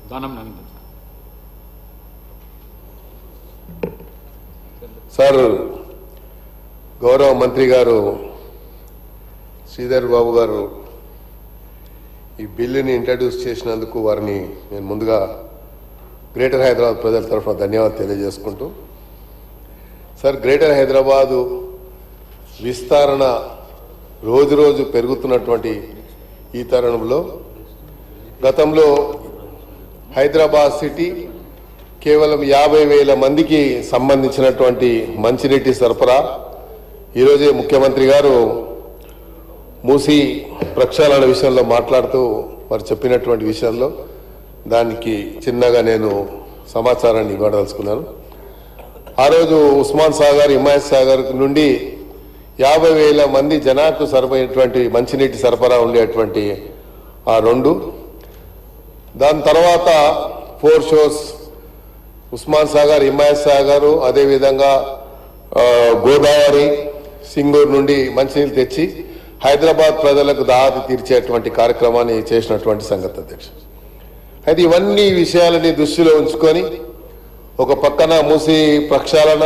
దానం నవీన్ సార్, గౌరవ మంత్రి గారు శ్రీధర్ బాబు గారు ఈ బిల్లుని ఇంట్రడ్యూస్ చేసినందుకు వారిని నేను ముందుగా గ్రేటర్ హైదరాబాద్ ప్రజల తరఫున ధన్యవాదాలు తెలియజేసుకుంటూ, సార్, గ్రేటర్ హైదరాబాదు విస్తరణ రోజు పెరుగుతున్నటువంటి ఈ తరుణంలో గతంలో హైదరాబాద్ సిటీ కేవలం 50,000 మందికి సంబంధించినటువంటి మంచినీటి సరఫరా ఈరోజే ముఖ్యమంత్రి గారు మూసి ప్రక్షాళన విషయంలో మాట్లాడుతూ వారు చెప్పినటువంటి విషయంలో దానికి చిన్నగా నేను సమాచారాన్ని ఇవ్వదలుచుకున్నాను. ఆ రోజు ఉస్మాన్ సాగర్, హిమాయత్ సాగర్ నుండి 50,000 మంది జనాలకు సరిపోయేటువంటి మంచినీటి సరఫరా ఉండేటువంటి ఆ రెండు, దాని తర్వాత 4 షోస్ ఉస్మాన్ సాగర్, హిమాయత్ సాగర్, అదేవిధంగా గోదావరి, సింగూరు నుండి మంచినీళ్ళు తెచ్చి హైదరాబాద్ ప్రజలకు దాహి తీర్చేటువంటి కార్యక్రమాన్ని చేసినటువంటి సంగతి అధ్యక్ష. అయితే ఇవన్నీ విషయాలని దృష్టిలో ఉంచుకొని ఒక పక్కన మూసి ప్రక్షాళన,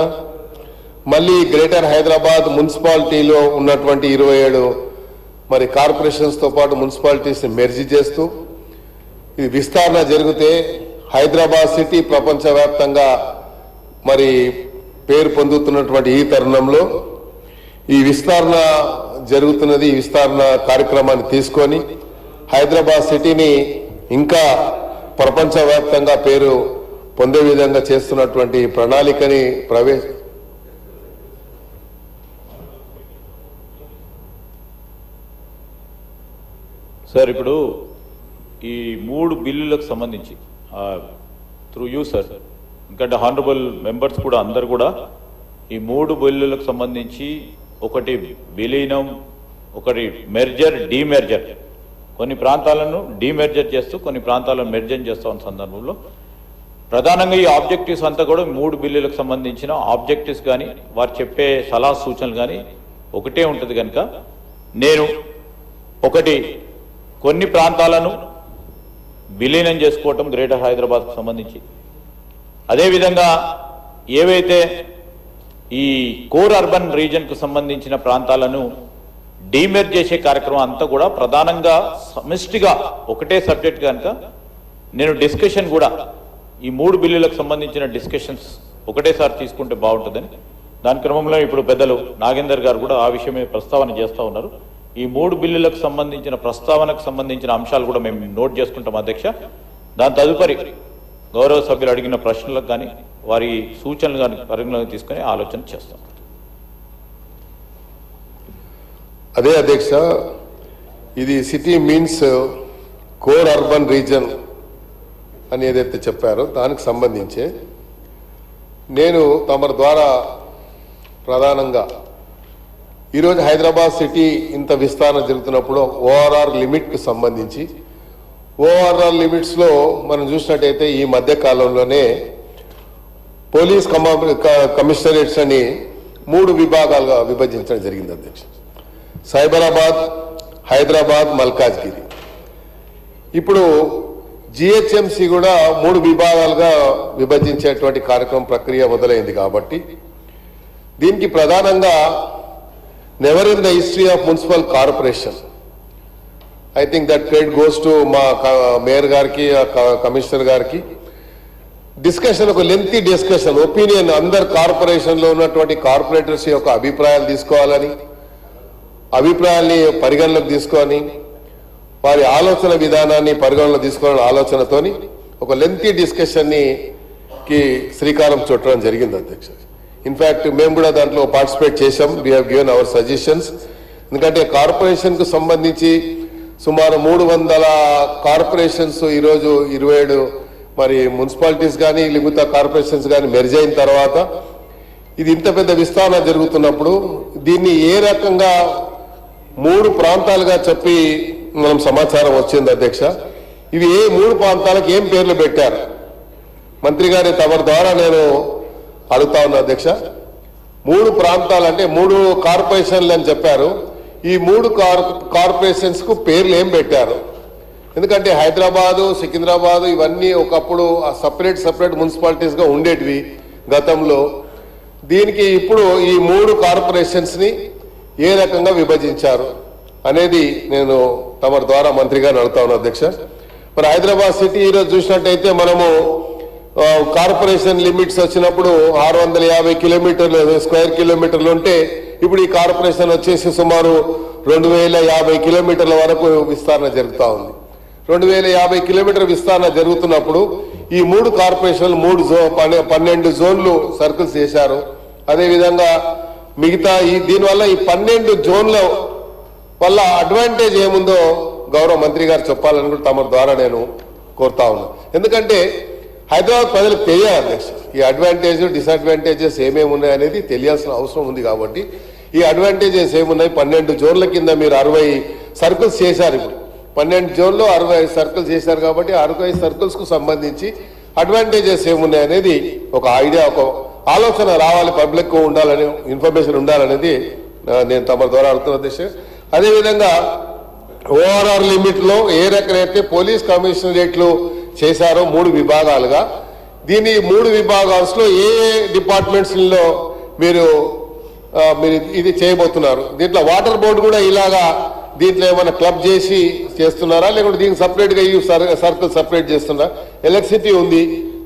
మళ్ళీ గ్రేటర్ హైదరాబాద్ మున్సిపాలిటీలో ఉన్నటువంటి 27 మరి కార్పొరేషన్స్తో పాటు మున్సిపాలిటీస్ని మెర్జీ చేస్తూ ఇది విస్తరణ జరిగితే హైదరాబాద్ సిటీ ప్రపంచవ్యాప్తంగా మరి పేరు పొందుతున్నటువంటి ఈ తరుణంలో ఈ విస్తరణ జరుగుతున్నది. ఈ విస్తరణ కార్యక్రమాన్ని తీసుకొని హైదరాబాద్ సిటీని ఇంకా ప్రపంచవ్యాప్తంగా పేరు పొందే విధంగా చేస్తున్నటువంటి ప్రణాళికని సార్, ఇప్పుడు ఈ 3 బిల్లులకు సంబంధించి త్రూ యూ సార్, ఎందుకంటే హానరబుల్ మెంబర్స్ కూడా అందరు కూడా ఈ 3 బిల్లులకు సంబంధించి ఒకటి విలీనం, ఒకటి మెర్జర్, డీమెర్జర్, కొన్ని ప్రాంతాలను డీమెర్జర్ చేస్తూ కొన్ని ప్రాంతాలను మెర్జర్ చేస్తూ ఉన్న సందర్భంలో ప్రధానంగా ఈ ఆబ్జెక్టివ్స్ అంతా కూడా 3 బిల్లులకు సంబంధించిన ఆబ్జెక్టివ్స్ కానీ వారు చెప్పే సలహా సూచనలు కానీ ఒకటే ఉంటుంది కనుక నేను ఒకటి కొన్ని ప్రాంతాలను విలీనం చేసుకోవటం గ్రేటర్ హైదరాబాద్కు సంబంధించి, అదేవిధంగా ఏవైతే ఈ కోర్ అర్బన్ రీజన్కు సంబంధించిన ప్రాంతాలను డీమెర్జ్ చేసే కార్యక్రమం అంతా కూడా ప్రధానంగా సమిష్టిగా ఒకటే సబ్జెక్ట్ కనుక నేను డిస్కషన్ కూడా ఈ 3 బిల్లులకు సంబంధించిన డిస్కషన్స్ ఒకటేసారి తీసుకుంటే బాగుంటుందని దాని క్రమంలో ఇప్పుడు పెద్దలు నాగేందర్ గారు కూడా ఆ విషయమే ప్రస్తావన చేస్తూ ఉన్నారు. ఈ 3 బిల్లులకు సంబంధించిన ప్రస్తావనకు సంబంధించిన అంశాలు కూడా మేము నోట్ చేసుకుంటాం అధ్యక్ష. దాని తదుపరి గౌరవ సభ్యులు అడిగిన ప్రశ్నలకు కానీ వారి సూచనలు కానీ పరిగణలోకి తీసుకుని ఆలోచన చేస్తాం. అదే అధ్యక్ష, ఇది city means core urban reason అని ఏదైతే చెప్పారో దానికి సంబంధించి నేను తమరి ద్వారా ప్రధానంగా ఈరోజు హైదరాబాద్ సిటీ ఇంత విస్తరణ జరుగుతున్నప్పుడు ఓఆర్ఆర్ లిమిట్కి సంబంధించి ఓఆర్ఆర్ లిమిట్స్లో మనం చూసినట్టయితే ఈ మధ్య కాలంలోనే పోలీస్ కమిషనరేట్స్ అని 3 విభాగాలుగా విభజించడం జరిగింది అధ్యక్ష. సైబరాబాద్, హైదరాబాద్, మల్కాజ్గిరి. ఇప్పుడు జిహెచ్ఎంసి కూడా 3 విభాగాలుగా విభజించేటువంటి కార్యక్రమం ప్రక్రియ మొదలైంది. కాబట్టి దీనికి ప్రధానంగా never in the history of municipal corporation, I think that credit goes to మా మేయర్ గారికి, కమిషనర్ గారికి, డిస్కషన్, ఒక లెంతీ డిస్కషన్, ఒపీనియన్, అందరు కార్పొరేషన్లో ఉన్నటువంటి కార్పొరేటర్స్ యొక్క అభిప్రాయాలు తీసుకోవాలని, అభిప్రాయాల్ని పరిగణలోకి తీసుకొని వారి ఆలోచన విధానాన్ని పరిగణలోకి తీసుకోవాలని ఆలోచనతోని ఒక లెంతీ డిస్కషన్ని శ్రీకారం చుట్టడం జరిగింది అధ్యక్ష. ఇన్ఫ్యాక్ట్ మేము కూడా దాంట్లో పార్టిసిపేట్ చేశాం. We have given our suggestions. ఎందుకంటే కార్పొరేషన్కు సంబంధించి సుమారు 300 కార్పొరేషన్స్ ఈరోజు 27 మరి మున్సిపాలిటీస్ కానీ మిగతా కార్పొరేషన్స్ కానీ మెర్జ్ అయిన తర్వాత ఇది ఇంత పెద్ద విస్తరణ జరుగుతున్నప్పుడు దీన్ని ఏ రకంగా 3 ప్రాంతాలుగా చెప్పి మనం సమాచారం వచ్చింది అధ్యక్ష. ఇవి ఏ 3 ప్రాంతాలకు ఏం పేర్లు పెట్టారు మంత్రి గారి తమరి ద్వారా నేను అడుగుతా ఉన్నా అధ్యక్ష. 3 ప్రాంతాలు అంటే 3 కార్పొరేషన్లు అని చెప్పారు. ఈ 3 కార్పొరేషన్స్ కు పేర్లు ఏం పెట్టారు? ఎందుకంటే హైదరాబాదు, సికింద్రాబాదు ఇవన్నీ ఒకప్పుడు సపరేట్ మున్సిపాలిటీస్గా ఉండేటివి గతంలో. దీనికి ఇప్పుడు ఈ 3 కార్పొరేషన్స్ని ఏ రకంగా విభజించారు అనేది నేను తమ ద్వారా మంత్రి గారిని అడుగుతా ఉన్నాను అధ్యక్ష. మరి హైదరాబాద్ సిటీ ఈరోజు చూసినట్టయితే మనము కార్పొరేషన్ లిమిట్స్ వచ్చినప్పుడు 650 కిలోమీటర్లు స్క్వేర్ కిలోమీటర్లు ఉంటే ఇప్పుడు ఈ కార్పొరేషన్ వచ్చేసి సుమారు 2050 కిలోమీటర్ల వరకు విస్తరణ జరుగుతూ ఉంది. 2050 కిలోమీటర్ విస్తరణ జరుగుతున్నప్పుడు ఈ 3 కార్పొరేషన్లు 12 జోన్లు సర్కిల్స్ చేశారు. అదేవిధంగా మిగతా దీనివల్ల ఈ 12 జోన్ల వల్ల అడ్వాంటేజ్ ఏముందో గౌరవ మంత్రి గారు చెప్పాలని కూడా తమ ద్వారా నేను కోరుతా ఉన్నాను. ఎందుకంటే హైదరాబాద్ ప్రజలకు తెలియాలి అధ్యక్ష, ఈ అడ్వాంటేజ్ డిసడ్వాంటేజెస్ ఏమేమి ఉన్నాయనేది తెలియాల్సిన అవసరం ఉంది. కాబట్టి ఈ అడ్వాంటేజెస్ ఏమున్నాయి, 12 జోన్ల కింద మీరు 60 సర్కిల్స్ చేశారు. ఇప్పుడు 12 జోన్లో 60 సర్కిల్స్ చేశారు. కాబట్టి 60 సర్కిల్స్ కు సంబంధించి అడ్వాంటేజెస్ ఏమున్నాయి అనేది ఒక ఐడియా, ఒక ఆలోచన రావాలి, పబ్లిక్ ఉండాలని, ఇన్ఫర్మేషన్ ఉండాలనేది నేను తమ ద్వారా అడుగుతున్న అధ్యక్ష. అదేవిధంగా ఓఆర్ఆర్ లిమిట్ లో ఏ రకమైతే పోలీస్ కమిషనరేట్లు చేశారో 3 విభాగాలుగా, దీని 3 విభాగాల్లో ఏ డిపార్ట్మెంట్స్ లో మీరు ఇది చేయబోతున్నారు? దీంట్లో వాటర్ బోర్డు కూడా ఇలాగా దీంట్లో ఏమైనా క్లబ్ చేసి చేస్తున్నారా, లేకుంటే దీనికి సపరేట్ గా ఈ సర్కిల్ సపరేట్ చేస్తున్నారా? ఎలక్ట్రిసిటీ ఉంది,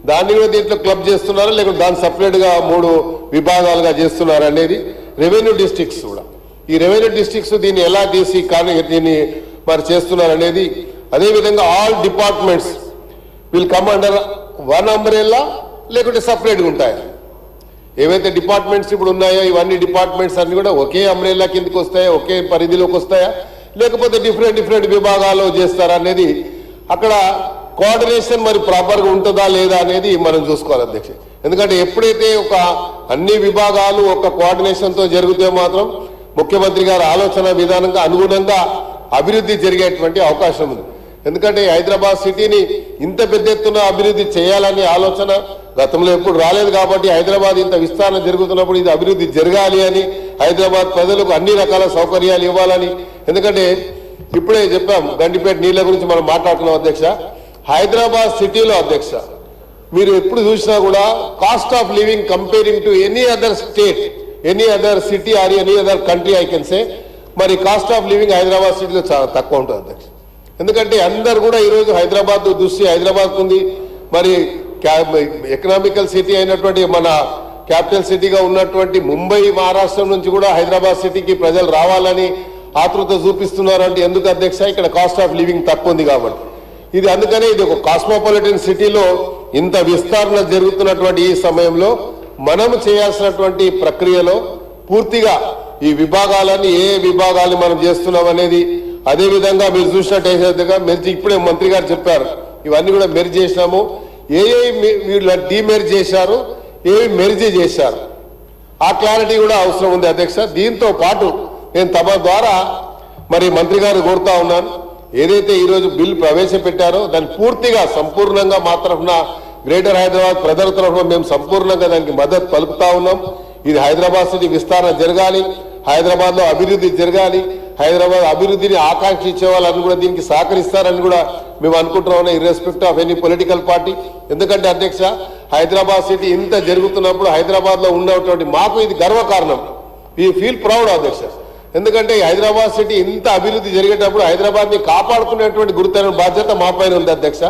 దాన్ని కూడా దీంట్లో క్లబ్ చేస్తున్నారా, లేకుంటే దాన్ని సపరేట్ గా 3 విభాగాలుగా చేస్తున్నారా అనేది. రెవెన్యూ డిస్ట్రిక్ట్స్ కూడా, ఈ రెవెన్యూ డిస్ట్రిక్ట్స్ దీన్ని ఎలా తీసి కానీ దీన్ని మరి చేస్తున్నారు అనేది. అదేవిధంగా all departments will come under one umbrella, లేకుంటే సపరేట్గా ఉంటాయి. ఏవైతే డిపార్ట్మెంట్స్ ఇప్పుడు ఉన్నాయో ఇవన్నీ డిపార్ట్మెంట్స్ అన్ని కూడా ఒకే అంబ్రెల్లా కిందకి వస్తాయా, ఒకే పరిధిలోకి వస్తాయా, లేకపోతే డిఫరెంట్ విభాగాలు చేస్తారా అనేది అక్కడ కోఆర్డినేషన్ మరి ప్రాపర్గా ఉంటుందా లేదా అనేది మనం చూసుకోవాలి అధ్యక్ష. ఎందుకంటే ఎప్పుడైతే ఒక అన్ని విభాగాలు ఒక కోఆర్డినేషన్తో జరిగితే మాత్రం ముఖ్యమంత్రి గారి ఆలోచన విధానంగా అనుగుణంగా అభివృద్ధి జరిగేటువంటి అవకాశం ఉంది. ఎందుకంటే హైదరాబాద్ సిటీని ఇంత పెద్ద ఎత్తున అభివృద్ధి చేయాలనే ఆలోచన గతంలో ఎప్పుడు రాలేదు. కాబట్టి హైదరాబాద్ ఇంత విస్తరణ జరుగుతున్నప్పుడు ఇది అభివృద్ధి జరగాలి అని, హైదరాబాద్ ప్రజలకు అన్ని రకాల సౌకర్యాలు ఇవ్వాలని. ఎందుకంటే ఇప్పుడే చెప్పాం, గండిపేట నీళ్ల గురించి మనం మాట్లాడుతున్నాం అధ్యక్ష. హైదరాబాద్ సిటీలో అధ్యక్ష మీరు ఎప్పుడు చూసినా కూడా cost of living comparing to any other state, any other city or any other country I can say, మరి కాస్ట్ ఆఫ్ లివింగ్ హైదరాబాద్ సిటీలో చాలా తక్కువ ఉంటుంది అధ్యక్ష. ఎందుకంటే అందరు కూడా ఈరోజు హైదరాబాద్ దృష్టి హైదరాబాద్ ఉంది. మరి ఎకనామికల్ సిటీ అయినటువంటి మన క్యాపిటల్ సిటీగా ఉన్నటువంటి ముంబై, మహారాష్ట్ర నుంచి కూడా హైదరాబాద్ సిటీకి ప్రజలు రావాలని ఆతృత చూపిస్తున్నారు. అంటే ఎందుకు అధ్యక్ష? ఇక్కడ కాస్ట్ ఆఫ్ లివింగ్ తక్కువ ఉంది కాబట్టి. ఇది అందుకనే ఇది ఒక కాస్మోపాలిటన్ సిటీలో ఇంత విస్తరణ జరుగుతున్నటువంటి ఈ సమయంలో మనం చేయాల్సినటువంటి ప్రక్రియలో పూర్తిగా ఈ విభాగాలని ఏ విభాగాలు మనం చేస్తున్నాం అనేది. అదేవిధంగా మీరు చూసినట్టయితే మెర్జ్ ఇప్పుడే మంత్రి గారు చెప్పారు, ఇవన్నీ కూడా మెర్జ్ చేసినాము. వీళ్ళు డీమెర్జ్ చేశారు, ఏవి మెర్జ్ చేశారు, ఆ క్లారిటీ కూడా అవసరం ఉంది అధ్యక్ష. దీంతో పాటు నేను తమ ద్వారా మరి మంత్రి గారు కోరుతా ఉన్నాను, ఏదైతే ఈరోజు బిల్ ప్రవేశపెట్టారో దాన్ని పూర్తిగా సంపూర్ణంగా మా తరఫున గ్రేటర్ హైదరాబాద్ ప్రజల తరఫున మేము సంపూర్ణంగా దానికి మద్దతు పలుకుతా ఉన్నాం. ఇది హైదరాబాద్ సిటీ విస్తరణ జరగాలి, హైదరాబాద్ లో అభివృద్ధి జరగాలి, హైదరాబాద్ అభివృద్ధిని ఆకాంక్షించే వాళ్ళని కూడా దీనికి సహకరిస్తారని కూడా మేము అనుకుంటున్నాం, ఇర్రెస్పెక్ట్ ఆఫ్ ఎనీ పొలిటికల్ పార్టీ. ఎందుకంటే అధ్యక్ష హైదరాబాద్ సిటీ ఇంత జరుగుతున్నప్పుడు హైదరాబాద్ లో ఉన్నటువంటి మాకు ఇది గర్వకారణం. వీ ఫీల్ ప్రౌడ్ అధ్యక్ష. ఎందుకంటే హైదరాబాద్ సిటీ ఇంత అభివృద్ధి జరిగేటప్పుడు హైదరాబాద్ ని కాపాడుకునేటువంటి గురుతైన బాధ్యత మా పైన ఉంది అధ్యక్ష.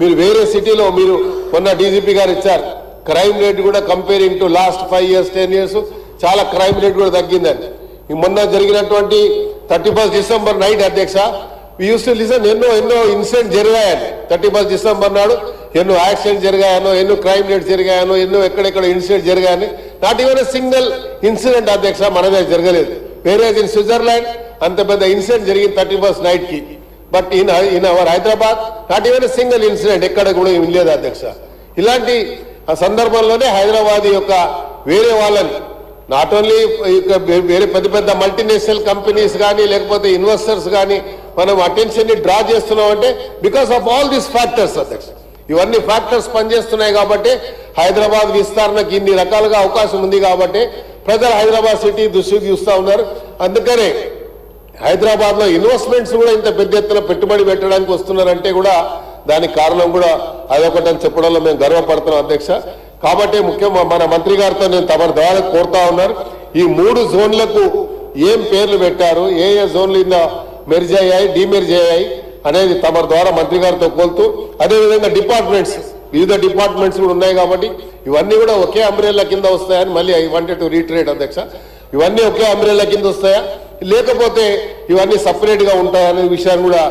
మీరు వేరే సిటీలో మీరు మొన్న డీజీపీ గారు ఇచ్చారు, క్రైమ్ రేట్ కూడా comparing to last 5 years 10 years చాలా క్రైమ్ రేట్ కూడా తగ్గిందని. మొన్న జరిగినటువంటి 31st December నైట్ అధ్యక్ష వి యూస్ టు లిసన్, ఎన్నో ఇన్సిడెంట్ జరిగాయని. 31st December నాడు ఎన్నో యాక్సిడెంట్ జరిగాయనో, ఎన్నో క్రైమ్ రేట్స్ జరిగాయనో, ఎన్నో ఎక్కడెక్కడ ఇన్సిడెంట్ జరిగాయని. నాట్ ఈవెన్ సింగిల్ ఇన్సిడెంట్ అధ్యక్ష మన దగ్గర జరగలేదు. వేరే ఇన్ స్విట్జర్లాండ్ అంత పెద్ద ఇన్సిడెంట్ జరిగింది 31st నైట్ కి. But in our Hyderabad not even single incident ఎక్కడ కూడా లేదు అధ్యక్ష. ఇలాంటి సందర్భంలోనే హైదరాబాద్ యొక్క వేరే వాళ్ళని నాట్ ఓన్లీ వేరే పెద్ద మల్టీనేషనల్ కంపెనీస్ కానీ లేకపోతే ఇన్వెస్టర్స్ కానీ మనం అటెన్షన్ ని డ్రా చేస్తున్నాం అంటే because of all these factors అధ్యక్ష. ఇవన్నీ ఫ్యాక్టర్స్ పనిచేస్తున్నాయి కాబట్టి హైదరాబాద్ విస్తరణకి ఇన్ని రకాలుగా అవకాశం ఉంది కాబట్టి ప్రజలు హైదరాబాద్ సిటీ దృష్టికి చూస్తూ ఉన్నారు. అందుకనే హైదరాబాద్ లో ఇన్వెస్ట్మెంట్స్ కూడా ఇంత పెద్ద ఎత్తున పెట్టుబడి పెట్టడానికి వస్తున్నారంటే కూడా దానికి కారణం కూడా అదొకటని చెప్పడంలో మేము గర్వపడుతున్నాం అధ్యక్ష. కాబట్టి ముఖ్యంగా మన మంత్రి గారితో నేను తమ ద్వారా కోరుతా ఉన్నారు, ఈ 3 జోన్లకు ఏం పేర్లు పెట్టారు, ఏ జోన్లు ఇన్న మెర్జ్ అయ్యాయి, డిమెర్జ్ అయ్యాయి అనేది తమ ద్వారా మంత్రి గారితో కోరుతూ, అదేవిధంగా డిపార్ట్మెంట్స్, వివిధ డిపార్ట్మెంట్స్ కూడా ఉన్నాయి కాబట్టి ఇవన్నీ కూడా ఒకే అంబ్రెల్లా కింద వస్తాయని మళ్ళీ ఐ వాంటెడ్ టు రీటరేట్ అధ్యక్ష. ఇవన్నీ ఒకే అంబ్రెల్లా కింద వస్తాయా లేకపోతే ఇవన్నీ సపరేట్ గా ఉంటాయనే విషయాన్ని కూడా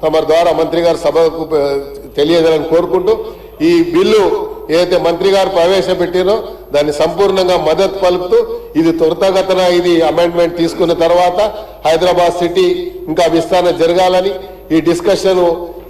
తమ ద్వారా మంత్రి గారు సభకు తెలియజేయాలని కోరుకుంటూ, ఈ బిల్లు ఏదైతే మంత్రి గారు ప్రవేశపెట్టిరో దాన్ని సంపూర్ణంగా మద్దతు పలుకుతూ, ఇది త్వరితగతిన ఇది అమెండ్మెంట్ తీసుకున్న తర్వాత హైదరాబాద్ సిటీ ఇంకా విస్తరణ జరగాలని, ఈ డిస్కషన్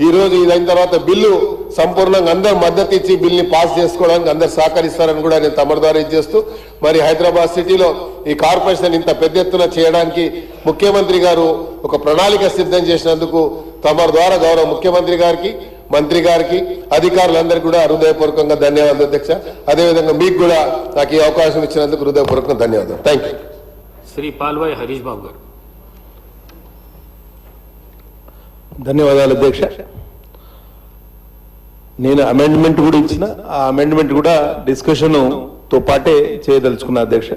ఈ రోజు ఇదైన తర్వాత బిల్లు సంపూర్ణంగా అందరూ మద్దతు ఇచ్చి బిల్ని పాస్ చేసుకోవడానికి అందరు సహకరిస్తారని కూడా నేను తమ ద్వారా ఇచ్చేస్తూ, మరి హైదరాబాద్ సిటీలో ఈ కార్పొరేషన్ ఇంత పెద్ద ఎత్తున చేయడానికి ముఖ్యమంత్రి గారు ఒక ప్రణాళిక సిద్ధం చేసినందుకు తమ ద్వారా గౌరవ ముఖ్యమంత్రి గారికి, మంత్రి గారికి, అధికారులందరికీ కూడా హృదయపూర్వకంగా ధన్యవాదాలు అధ్యక్ష. అదేవిధంగా మీకు కూడా నాకు ఈ అవకాశం ఇచ్చినందుకు హృదయపూర్వకంగా ధన్యవాదాలు. Thank you. శ్రీ పాల్వాయి హరీష్ బాబు గారు. ధన్యవాదాలు అధ్యక్ష. నేను అమెండ్మెంట్ కూడా ఇచ్చిన, ఆ అమెండ్మెంట్ కూడా డిస్కషన్ తో పాటే చేయదలుచుకున్నా అధ్యక్ష.